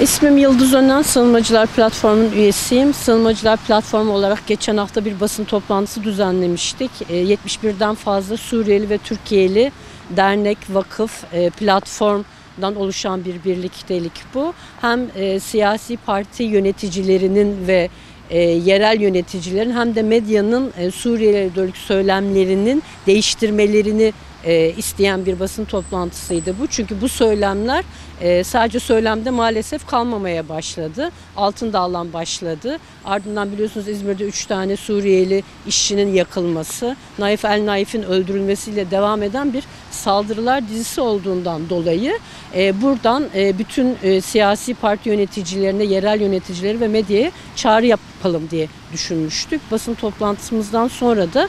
İsmim Yıldız Önen, Sığınmacılar Platformu'nun üyesiyim. Sığınmacılar Platformu olarak geçen hafta bir basın toplantısı düzenlemiştik. 71'den fazla Suriyeli ve Türkiye'li dernek, vakıf, platformdan oluşan bir birliktelik bu. Hem siyasi parti yöneticilerinin ve yerel yöneticilerin hem de medyanın Suriyeli'ye dönük söylemlerinin değiştirmelerini isteyen bir basın toplantısıydı bu. Çünkü bu söylemler sadece söylemde maalesef kalmamaya başladı. Altındağ alan başladı. Ardından biliyorsunuz İzmir'de 3 tane Suriyeli işçinin yakılması, Naif El Naif'in öldürülmesiyle devam eden bir saldırılar dizisi olduğundan dolayı buradan bütün siyasi parti yöneticilerine, yerel yöneticileri ve medyaya çağrı yapalım diye düşünmüştük. Basın toplantımızdan sonra da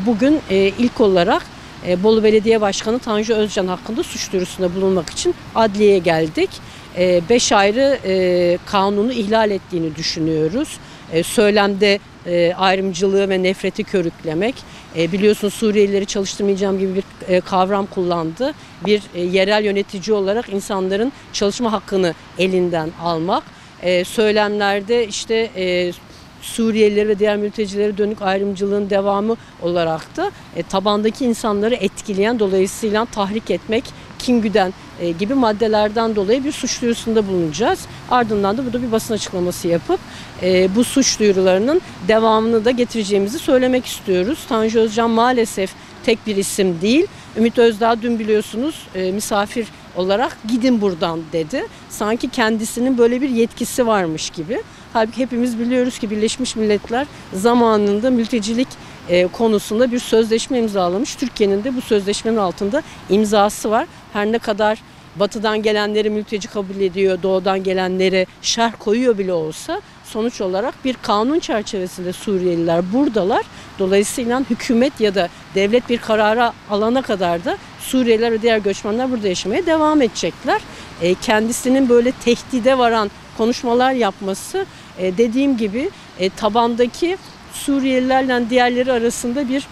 bugün ilk olarak Bolu Belediye Başkanı Tanju Özcan hakkında suç duyurusunda bulunmak için adliyeye geldik. 5 ayrı kanunu ihlal ettiğini düşünüyoruz. Söylemde ayrımcılığı ve nefreti körüklemek, biliyorsunuz Suriyelileri çalıştırmayacağım gibi bir kavram kullandı. Bir yerel yönetici olarak insanların çalışma hakkını elinden almak, söylemlerde işte Suriyelileri ve diğer mültecilere dönük ayrımcılığın devamı olarak da tabandaki insanları etkileyen, dolayısıyla tahrik etmek, kin güden gibi maddelerden dolayı bir suç duyurusunda bulunacağız. Ardından da burada bir basın açıklaması yapıp bu suç duyurularının devamını da getireceğimizi söylemek istiyoruz. Tanju Özcan maalesef tek bir isim değil. Ümit Özdağ dün biliyorsunuz misafir olarak gidin buradan dedi. Sanki kendisinin böyle bir yetkisi varmış gibi. Halbuki hepimiz biliyoruz ki Birleşmiş Milletler zamanında mültecilik konusunda bir sözleşme imzalamış. Türkiye'nin de bu sözleşmenin altında imzası var. Her ne kadar batıdan gelenleri mülteci kabul ediyor, doğudan gelenlere şerh koyuyor bile olsa sonuç olarak bir kanun çerçevesinde Suriyeliler buradalar. Dolayısıyla hükümet ya da devlet bir karara alana kadar da Suriyeliler ve diğer göçmenler burada yaşamaya devam edecekler. Kendisinin böyle tehdide varan konuşmalar yapması dediğim gibi tabandaki Suriyelilerle diğerleri arasında bir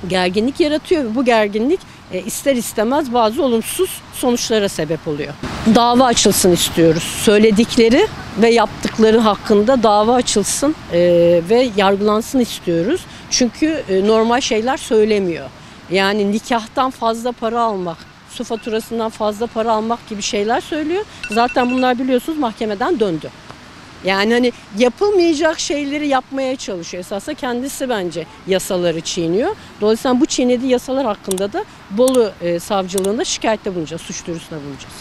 gerginlik yaratıyor. Bu gerginlik ister istemez bazı olumsuz sonuçlara sebep oluyor. Dava açılsın istiyoruz. Söyledikleri ve yaptıkları hakkında dava açılsın ve yargılansın istiyoruz. Çünkü normal şeyler söylemiyor. Yani nikahtan fazla para almak, su faturasından fazla para almak gibi şeyler söylüyor. Zaten bunlar biliyorsunuz mahkemeden döndü. Yani hani yapılmayacak şeyleri yapmaya çalışıyor. Esasında kendisi bence yasaları çiğniyor. Dolayısıyla bu çiğnediği yasalar hakkında da Bolu Savcılığında şikayette bulunacağız, suç duyurusunda bulunacağız.